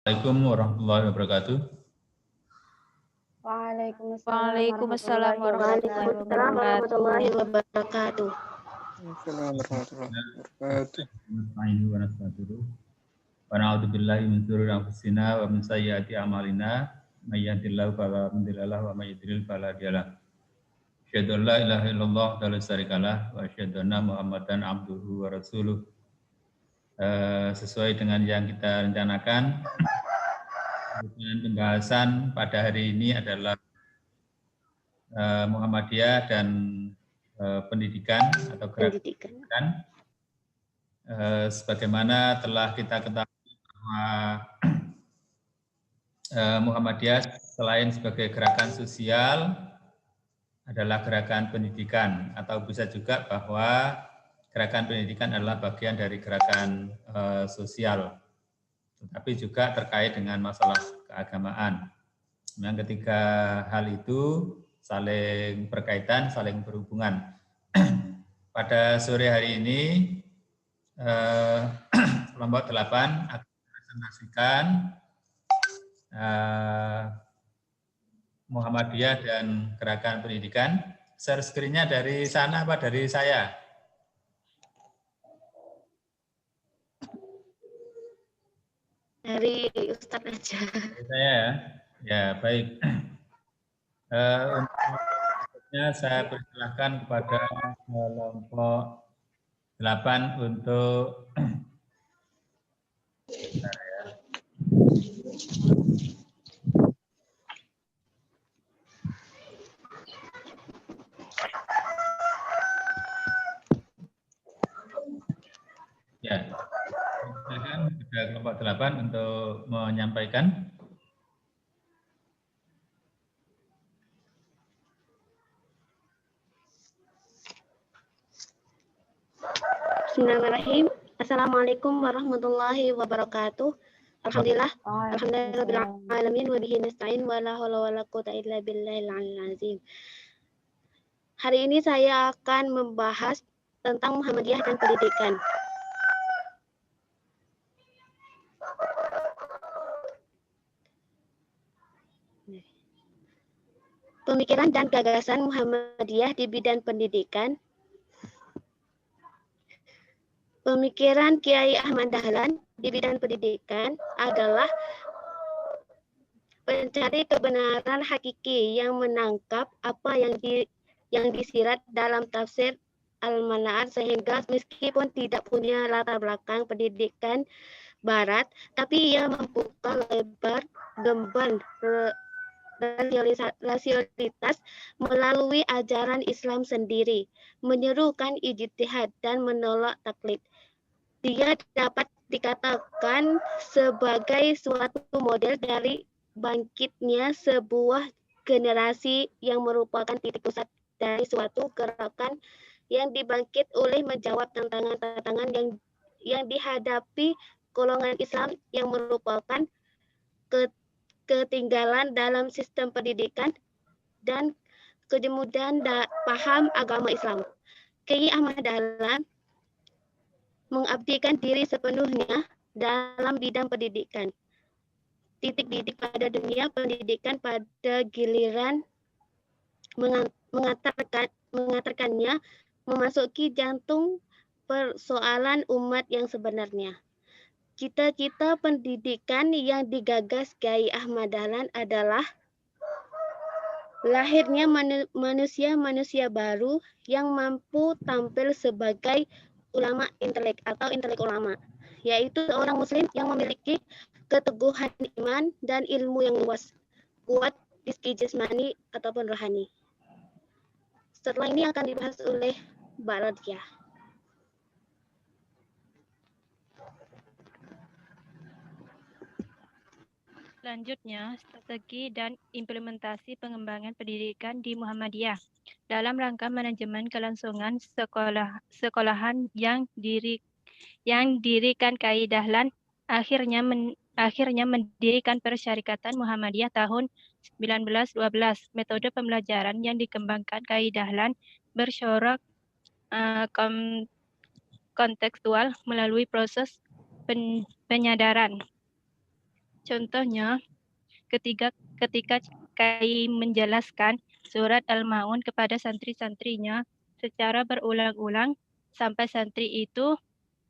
Assalamualaikum warahmatullahi wabarakatuh. Waalaikumsalam warahmatullahi wabarakatuh. Wa na'udzubillahi min syururi anfusina wa min sayyiati a'malina. May yahdihillahu fala mudilla lahu wa may yudlil fala hadiya lahu. Asyhadu an la ilaha illallah wa la syarikalah wa asyhadu anna Muhammadan abduhu wa rasuluh. Sesuai dengan yang kita rencanakan, pembahasan pada hari ini adalah Muhammadiyah dan pendidikan atau gerakan pendidikan. Sebagaimana telah kita ketahui bahwa Muhammadiyah selain sebagai gerakan sosial adalah gerakan pendidikan, atau bisa juga bahwa gerakan pendidikan adalah bagian dari gerakan sosial, tetapi juga terkait dengan masalah keagamaan. Yang ketiga hal itu saling berkaitan, saling berhubungan. Pada sore hari ini kelompok 8 akan mempresentasikan Muhammadiyah dan gerakan pendidikan. Share screen-nya dari sana apa dari saya? Dari Ustadz aja. Dari saya ya. Ya, baik. Untuk saya persilahkan kepada kelompok 8 untuk ya, silakan kepada kelompok 8 untuk menyampaikan. Bismillahirrahmanirrahim. Assalamualaikum warahmatullahi wabarakatuh. Alhamdulillahirrahmanirrahim wa bihi nasta'in wa la haula wa la quwwata illa billahil aliyyil azim. Hari ini saya akan membahas tentang Muhammadiyah dan pendidikan. Pemikiran dan gagasan Muhammadiyah di bidang pendidikan. Pemikiran Kiai Ahmad Dahlan di bidang pendidikan adalah mencari kebenaran hakiki yang menangkap apa yang disirat dalam tafsir Al-Mana'at, sehingga meskipun tidak punya latar belakang pendidikan barat, tapi ia membuka lebar gemban rasionalitas melalui ajaran Islam sendiri, menyerukan ijtihad dan menolak taklid. Dia dapat dikatakan sebagai suatu model dari bangkitnya sebuah generasi yang merupakan titik pusat dari suatu gerakan yang dibangkit oleh menjawab tantangan-tantangan yang dihadapi golongan Islam yang merupakan ketinggalan dalam sistem pendidikan dan kejemudan paham agama Islam. Kiai Ahmad Dahlan mengabdikan diri sepenuhnya dalam bidang pendidikan. Titik didik pada dunia pendidikan pada giliran mengantarkannya memasuki jantung persoalan umat yang sebenarnya. Cita-cita pendidikan yang digagas Kiai Ahmad Dahlan adalah lahirnya manusia-manusia baru yang mampu tampil sebagai ulama intelek atau intelek ulama, yaitu seorang muslim yang memiliki keteguhan iman dan ilmu yang luas, kuat di segi jasmani ataupun rohani. Setelah ini akan dibahas oleh Mbak Rodia. Selanjutnya, strategi dan implementasi pengembangan pendidikan di Muhammadiyah dalam rangka manajemen kelangsungan sekolahan yang dirikan Kiai Dahlan akhirnya mendirikan Persyarikatan Muhammadiyah tahun 1912. Metode pembelajaran yang dikembangkan Kiai Dahlan bersyarat kontekstual melalui proses penyadaran Contohnya, ketika KAI menjelaskan surat Al-Maun kepada santri-santrinya secara berulang-ulang sampai santri itu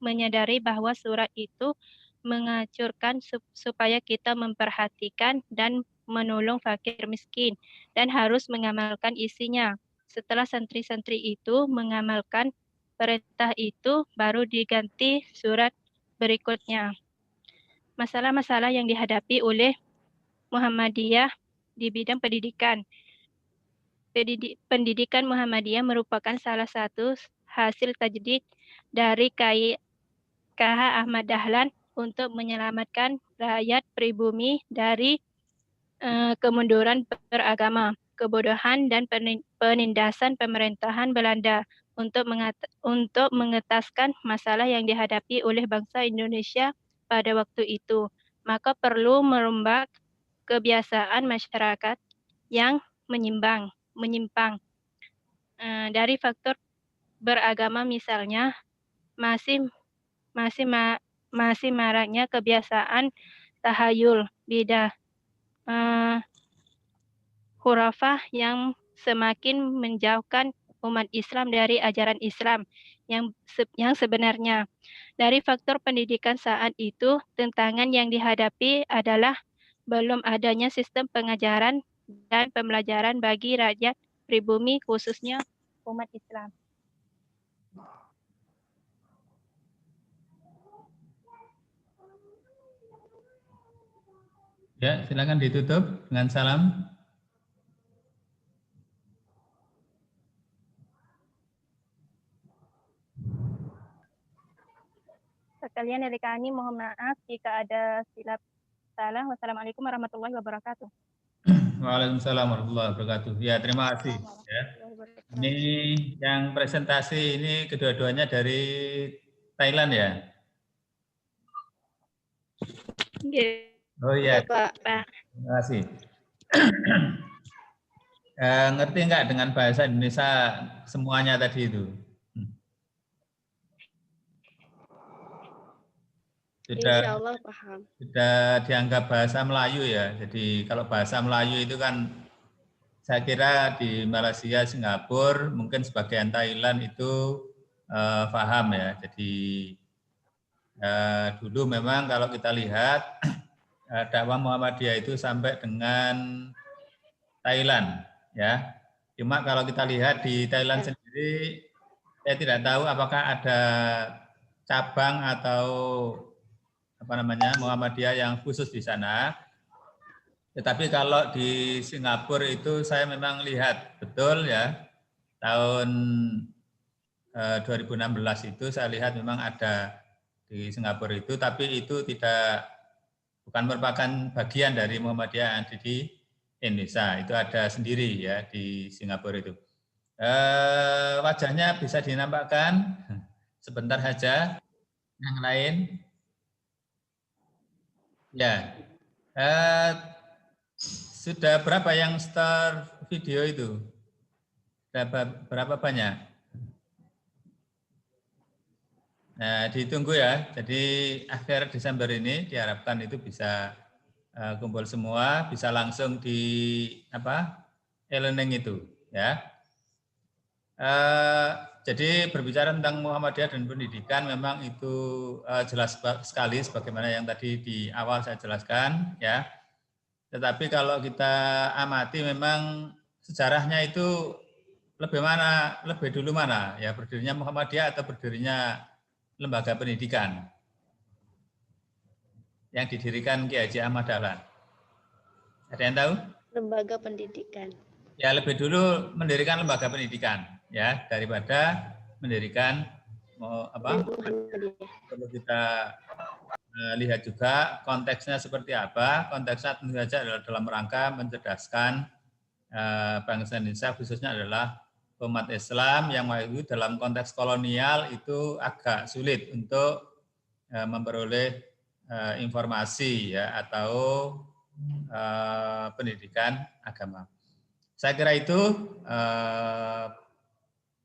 menyadari bahwa surat itu mengacurkan supaya kita memperhatikan dan menolong fakir miskin dan harus mengamalkan isinya. Setelah santri-santri itu mengamalkan perintah itu, baru diganti surat berikutnya. Masalah-masalah yang dihadapi oleh Muhammadiyah di bidang pendidikan. Pendidikan Muhammadiyah merupakan salah satu hasil tajdid dari KH Ahmad Dahlan untuk menyelamatkan rakyat pribumi dari kemunduran beragama, kebodohan dan penindasan pemerintahan Belanda untuk mengetaskan masalah yang dihadapi oleh bangsa Indonesia pada waktu itu. Maka perlu merombak kebiasaan masyarakat yang menyimpang. Dari faktor beragama misalnya masih maraknya kebiasaan tahayul, bidah, khurafah yang semakin menjauhkan umat Islam dari ajaran Islam yang sebenarnya. Dari faktor pendidikan saat itu, tantangan yang dihadapi adalah belum adanya sistem pengajaran dan pembelajaran bagi rakyat pribumi khususnya umat Islam. Ya, silakan ditutup dengan salam. Sekalian dari kami mohon maaf jika ada silap salah. Wassalamualaikum warahmatullahi wabarakatuh. Waalaikumsalam warahmatullahi wabarakatuh. Ya, terima kasih. Ya. Ini yang presentasi ini kedua-duanya dari Thailand ya? Oh iya, Pak. terima kasih. Ngerti nggak dengan bahasa Indonesia semuanya tadi itu? Insya Allah paham. Sudah dianggap bahasa Melayu ya. Jadi kalau bahasa Melayu itu kan saya kira di Malaysia, Singapura, mungkin sebagian Thailand itu paham ya. Jadi dulu memang kalau kita lihat dakwah Muhammadiyah itu sampai dengan Thailand ya. Cuma kalau kita lihat di Thailand sendiri, saya tidak tahu apakah ada cabang atau Muhammadiyah yang khusus di sana. Tetapi kalau di Singapura itu saya memang lihat betul ya, tahun 2016 itu saya lihat memang ada di Singapura itu, tapi itu bukan merupakan bagian dari Muhammadiyah yang ada di Indonesia, itu ada sendiri ya di Singapura itu. Wajahnya bisa dinampakkan sebentar saja. Yang lain, ya. Sudah berapa yang start video itu? Berapa banyak? Nah, ditunggu ya. Jadi akhir Desember ini diharapkan itu bisa kumpul semua, bisa langsung di e-learning itu, ya. Jadi berbicara tentang Muhammadiyah dan pendidikan memang itu jelas sekali sebagaimana yang tadi di awal saya jelaskan, ya. Tetapi kalau kita amati memang sejarahnya itu lebih dulu mana? Ya berdirinya Muhammadiyah atau berdirinya lembaga pendidikan yang didirikan Ki Haji Ahmad Dahlan. Ada yang tahu? Lembaga pendidikan. Ya lebih dulu mendirikan lembaga pendidikan ya daripada mendirikan perlu kita lihat juga konteksnya seperti apa. Konteksnya tentu saja adalah dalam rangka mencerdaskan bangsa Indonesia, khususnya adalah umat Islam yang itu dalam konteks kolonial itu agak sulit untuk memperoleh informasi ya atau pendidikan agama. Saya kira itu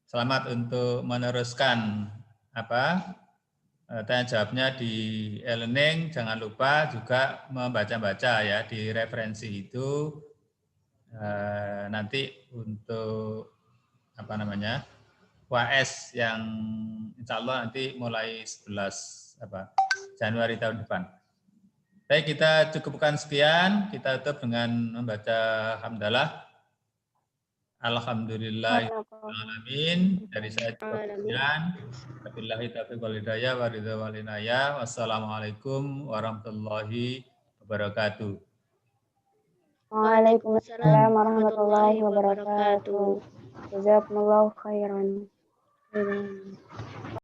selamat untuk meneruskan tanya jawabnya di e-learning, jangan lupa juga membaca-baca ya di referensi itu. Nanti untuk apa namanya UAS yang insya Allah nanti mulai 11 Januari tahun depan. Baik, kita cukupkan sekian. Kita tutup dengan membaca hamdalah. Alhamdulillahirrahmanirrahim. Dari saya cukup sekian. Wabillahi taufiq wal hidayah wa ridha wal inayah. Wassalamualaikum warahmatullahi wabarakatuh. Waalaikumsalam warahmatullahi wabarakatuh. Jazakumullahu khairan.